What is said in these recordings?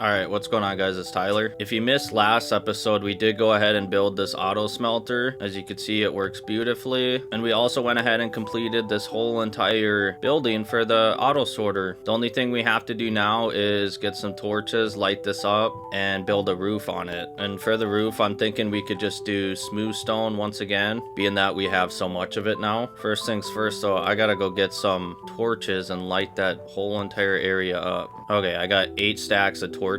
Alright, what's going on, guys? It's Tyler. If you missed last episode, we did go ahead and build this auto smelter. As you can see, it works beautifully. And we also went ahead and completed this whole entire building for the auto sorter. The only thing we have to do now is get some torches, light this up, and build a roof on it. And for the roof, I'm thinking we could just do smooth stone once again, being that we have so much of it now. First things first, though, I gotta go get some torches and light that whole entire area up. Okay, I got 8 stacks of torches,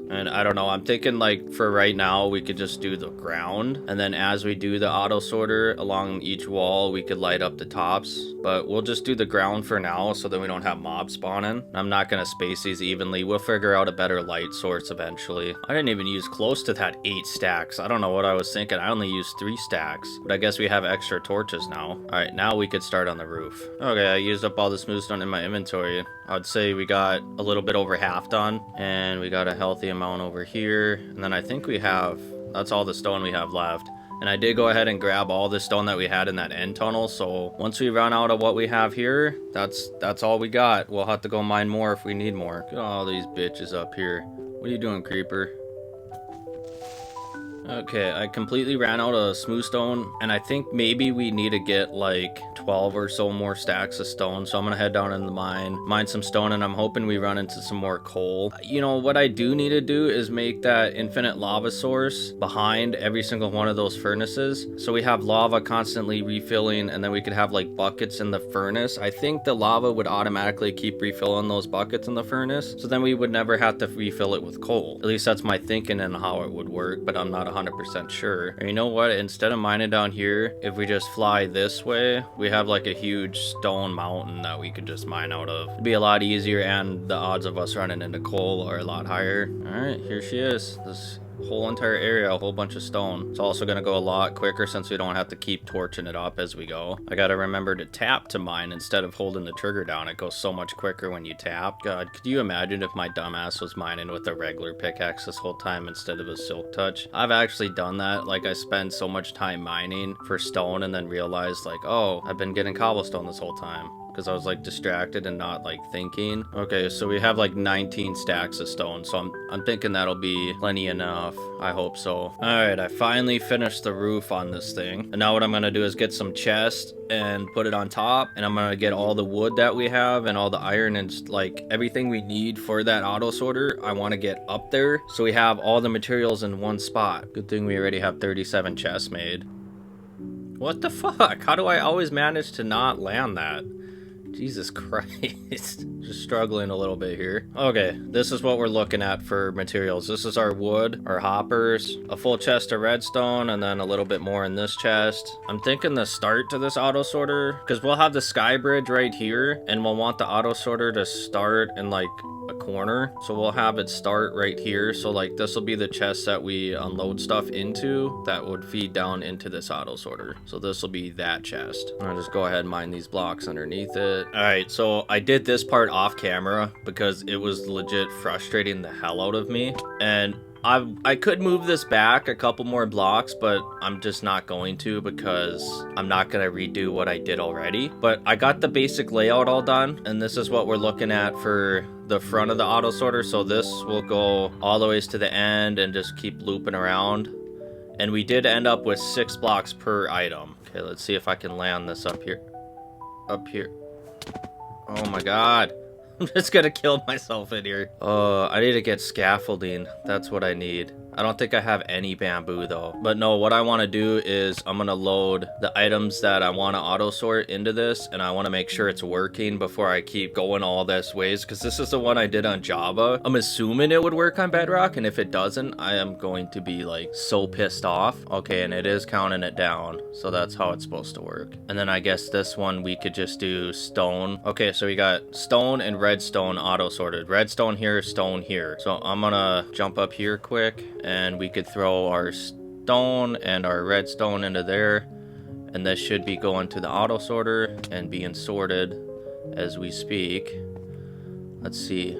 and I don't know, I'm thinking like for right now we could just do the ground, and then as we do the auto sorter along each wall we could light up the tops, but we'll just do the ground for now so that we don't have mobs spawning. I'm not gonna space these evenly. We'll figure out a better light source eventually. I didn't even use close to that 8 stacks. I don't know what I was thinking. I only used 3 stacks, but I guess we have extra torches now. All right, now we could start on the roof. Okay, I used up all the smooth stone in my inventory. I'd say we got a little bit over half done, and we got a healthy amount over here, and then I think we have, that's all the stone we have left. And I did go ahead and grab all the stone that we had in that end tunnel, so once we run out of what we have here, that's all we got. We'll have to go mine more if we need more. Look at all these bitches up here. What are you doing, creeper? Okay, I completely ran out of smooth stone, and I think maybe we need to get like 12 or so more stacks of stone, so I'm gonna head down in the mine some stone, and I'm hoping we run into some more coal. You know, what I do need to do is make that infinite lava source behind every single one of those furnaces, so we have lava constantly refilling, and then we could have like buckets in the furnace. I think the lava would automatically keep refilling those buckets in the furnace, so then we would never have to refill it with coal. At least that's my thinking and how it would work, but I'm not 100% sure. And you know what? Instead of mining down here, if we just fly this way, we have like a huge stone mountain that we could just mine out of. It'd be a lot easier, and the odds of us running into coal are a lot higher. All right, here she is. This whole entire area, a whole bunch of stone. It's also gonna go a lot quicker since we don't have to keep torching it up as we go. I gotta remember to tap to mine instead of holding the trigger down. It goes so much quicker when you tap. God, could you imagine if my dumbass was mining with a regular pickaxe this whole time instead of a silk touch? I've actually done that. Like, I spend so much time mining for stone and then realized like, oh, I've been getting cobblestone this whole time, because I was like distracted and not like thinking. Okay, so we have like 19 stacks of stone, so I'm thinking that'll be plenty enough. I hope so. All right, I finally finished the roof on this thing, and now what I'm gonna do is get some chests and put it on top, and I'm gonna get all the wood that we have and all the iron and like everything we need for that auto sorter. I want to get up there so we have all the materials in one spot. Good thing we already have 37 chests made. What the fuck? How do I always manage to not land that? Jesus Christ. Just struggling a little bit here. Okay, this is what we're looking at for materials. This is our wood, our hoppers, a full chest of redstone, and then a little bit more in this chest. I'm thinking the start to this auto sorter, because we'll have the sky bridge right here, and we'll want the auto sorter to start in like a corner, so we'll have it start right here. So like this will be the chest that we unload stuff into that would feed down into this auto sorter. So this will be that chest. I'll just go ahead and mine these blocks underneath it. All right, so I did this part off camera because it was legit frustrating the hell out of me, and I could move this back a couple more blocks, but I'm just not going to, because I'm not going to redo what I did already. But I got the basic layout all done, and this is what we're looking at for the front of the auto sorter. So this will go all the ways to the end and just keep looping around. And we did end up with 6 blocks per item. Okay, let's see if I can land this up here. Up here. Oh my god. I'm just gonna kill myself in here. I need to get scaffolding. That's what I need. I don't think I have any bamboo though. But no, what I want to do is I'm gonna load the items that I want to auto sort into this, and I want to make sure it's working before I keep going all this ways, because this is the one I did on Java. I'm assuming it would work on Bedrock, and if it doesn't, I am going to be like so pissed off. Okay, and it is counting it down, so that's how it's supposed to work. And then I guess this one we could just do stone. Okay, so we got stone and redstone auto sorted. Redstone here, stone here. So I'm gonna jump up here quick, and we could throw our stone and our redstone into there, and this should be going to the auto sorter and being sorted as we speak. Let's see.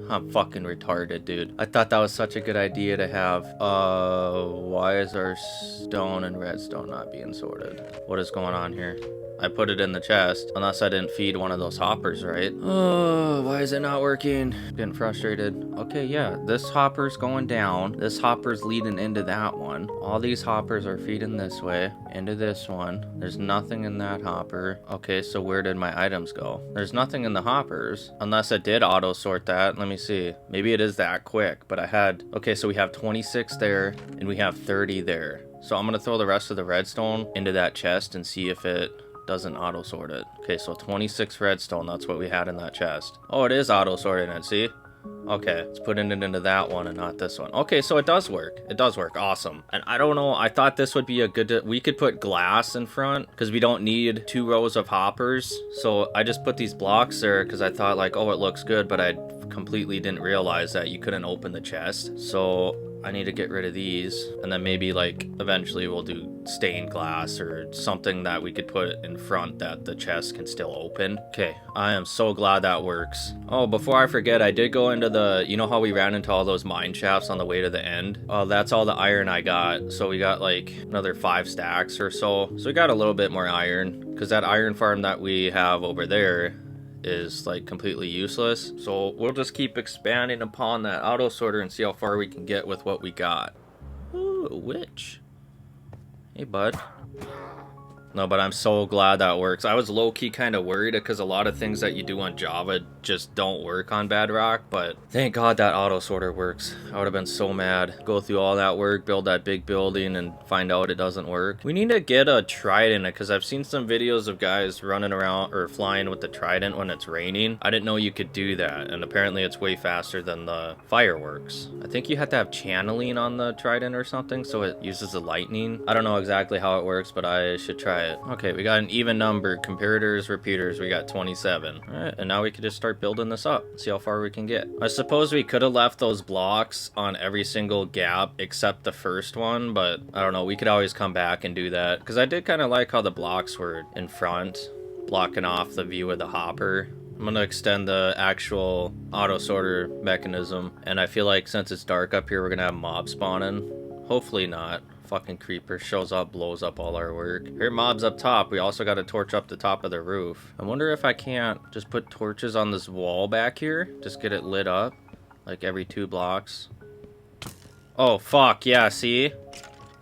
I'm fucking retarded, dude. I thought that was such a good idea to have. Why is our stone and redstone not being sorted? What is going on here? I put it in the chest. Unless I didn't feed one of those hoppers, right? Oh, why is it not working? Getting frustrated. Okay, yeah, this hopper's going down. This hopper's leading into that one. All these hoppers are feeding this way, into this one. There's nothing in that hopper. Okay, so where did my items go? There's nothing in the hoppers. Unless it did auto sort that. Let me see. Maybe it is that quick, but I had... Okay, so we have 26 there, and we have 30 there. So I'm gonna throw the rest of the redstone into that chest and see if it doesn't auto sort it. Okay, so 26 redstone, that's what we had in that chest. Oh, it is auto sorting it, see? Okay, let's put it into that one and not this one. Okay, so it does work. It does work. Awesome. And I don't know, I thought this would be a good... We could put glass in front because we don't need 2 rows of hoppers. So I just put these blocks there because I thought like, oh, it looks good, but I completely didn't realize that you couldn't open the chest. So I need to get rid of these, and then maybe like eventually we'll do stained glass or something that we could put in front that the chest can still open. Okay, I am so glad that works. Oh, before I forget, I did go into the, you know how we ran into all those mine shafts on the way to the end? Oh, that's all the iron I got. So we got like another 5 stacks or so. So we got a little bit more iron because that iron farm that we have over there is like completely useless. So we'll just keep expanding upon that auto sorter and see how far we can get with what we got. Ooh, a witch. Hey, bud. No, but I'm so glad that works. I was low-key kind of worried because a lot of things that you do on Java just don't work on Bedrock, but thank God that auto sorter works. I would have been so mad. Go through all that work, build that big building, and find out it doesn't work. We need to get a trident because I've seen some videos of guys running around or flying with the trident when it's raining. I didn't know you could do that, and apparently it's way faster than the fireworks. I think you have to have channeling on the trident or something so it uses the lightning. I don't know exactly how it works, but I should try it. Okay, we got an even number. Comparators, repeaters, we got 27. Alright, and now we can just start building this up. See how far we can get. I suppose we could have left those blocks on every single gap except the first one, but I don't know. We could always come back and do that. Because I did kind of like how the blocks were in front, blocking off the view of the hopper. I'm gonna extend the actual auto sorter mechanism, and I feel like since it's dark up here, we're gonna have mobs spawning. Hopefully not. Fucking creeper shows up, blows up all our work. Here, mobs up top. We also got to torch up the top of the roof. I wonder if I can't just put torches on this wall back here. Just get it lit up, like every 2 blocks. Oh, fuck. Yeah, see?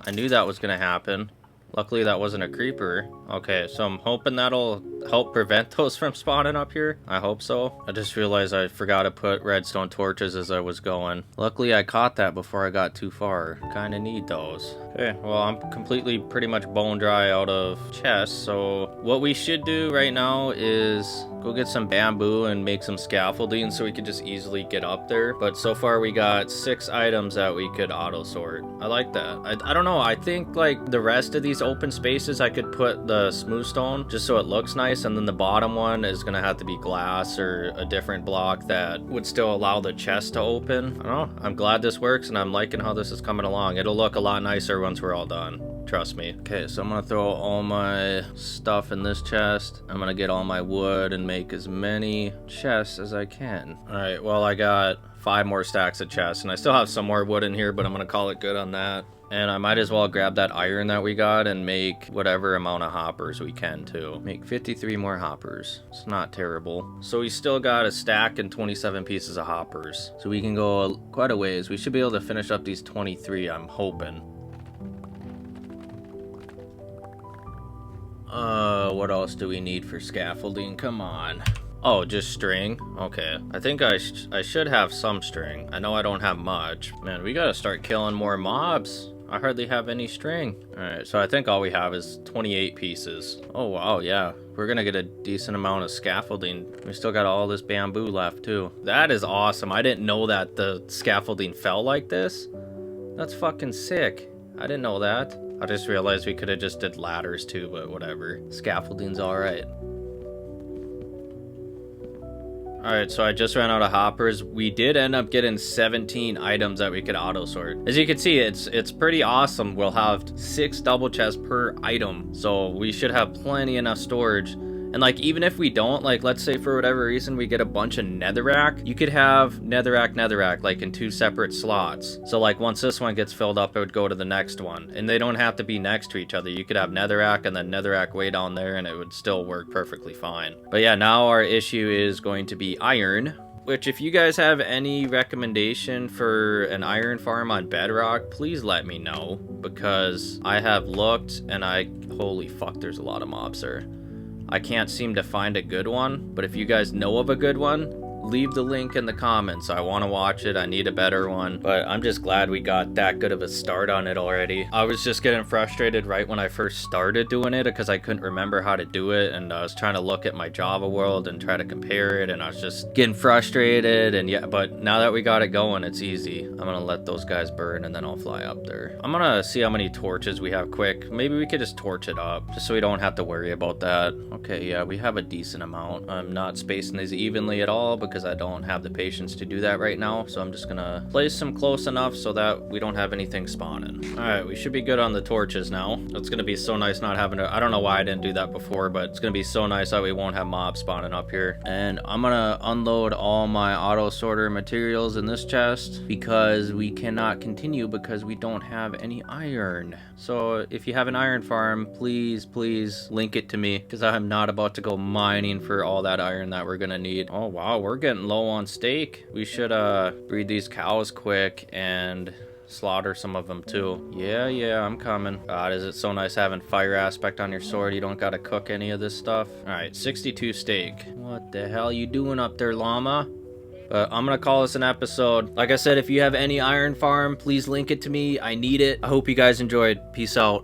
I knew that was gonna happen. Luckily, that wasn't a creeper. Okay, so I'm hoping that'll help prevent those from spawning up here. I hope so. I just realized I forgot to put redstone torches as I was going. Luckily, I caught that before I got too far. Kinda need those. Okay, well, I'm completely pretty much bone dry out of chests, so what we should do right now is go get some bamboo and make some scaffolding so we could just easily get up there. But so far, we got 6 items that we could auto sort. I like that. I don't know, I think like the rest of these open spaces, I could put the smooth stone just so it looks nice, and then the bottom one is gonna have to be glass or a different block that would still allow the chest to open. I don't know, I'm glad this works and I'm liking how this is coming along. It'll look a lot nicer once we're all done. Trust me. Okay, so I'm gonna throw all my stuff in this chest. I'm gonna get all my wood and make as many chests as I can. All right, well, I got 5 more stacks of chests, and I still have some more wood in here, but I'm gonna call it good on that. And I might as well grab that iron that we got and make whatever amount of hoppers we can too. Make 53 more hoppers. It's not terrible. So we still got a stack and 27 pieces of hoppers. So we can go quite a ways. We should be able to finish up these 23, I'm hoping. What else do we need for scaffolding? Come on. Oh, just string? Okay. I think I should have some string. I know I don't have much. Man, we gotta start killing more mobs. I hardly have any string. Alright, so I think all we have is 28 pieces. Oh, wow, yeah. We're gonna get a decent amount of scaffolding. We still got all this bamboo left, too. That is awesome. I didn't know that the scaffolding fell like this. That's fucking sick. I didn't know that. I just realized we could have just did ladders, too, but whatever. Scaffolding's alright. Alright, so I just ran out of hoppers. We did end up getting 17 items that we could auto sort. As you can see, it's pretty awesome. We'll have 6 double chests per item, so we should have plenty enough storage And like, even if we don't, like, let's say for whatever reason we get a bunch of netherrack, you could have netherrack like in 2 separate slots. So like once this one gets filled up, it would go to the next one, and they don't have to be next to each other. You could have netherrack and then netherrack way down there, and it would still work perfectly fine. But yeah, now our issue is going to be iron, which if you guys have any recommendation for an iron farm on Bedrock, please let me know, because I have looked and holy fuck, there's a lot of mobs there. I can't seem to find a good one, but if you guys know of a good one, leave the link in the comments. I want to watch it. I need a better one. But I'm just glad we got that good of a start on it already. I was just getting frustrated right when I first started doing it because I couldn't remember how to do it, and I was trying to look at my Java world and try to compare it, and I was just getting frustrated. And yeah, but now that we got it going, it's easy. I'm gonna let those guys burn and then I'll fly up there. I'm gonna see how many torches we have quick. Maybe we could just torch it up just so we don't have to worry about that. Okay, yeah, we have a decent amount. I'm not spacing these evenly at all because I don't have the patience to do that right now, so I'm just gonna place them close enough so that we don't have anything spawning. All right, we should be good on the torches now. It's gonna be so nice not having to, I don't know why I didn't do that before, but it's gonna be so nice that we won't have mobs spawning up here. And I'm gonna unload all my auto sorter materials in this chest because we cannot continue because we don't have any iron. So if you have an iron farm, please link it to me, because I'm not about to go mining for all that iron that we're gonna need. Oh wow, we're getting low on steak. We should breed these cows quick and slaughter some of them too. Yeah, I'm coming. God, is it so nice having fire aspect on your sword. You don't gotta cook any of this stuff. All right, 62 steak. What the hell you doing up there, llama? But I'm gonna call this an episode. Like I said, if you have any iron farm, please link it to me. I need it. I hope you guys enjoyed. Peace out.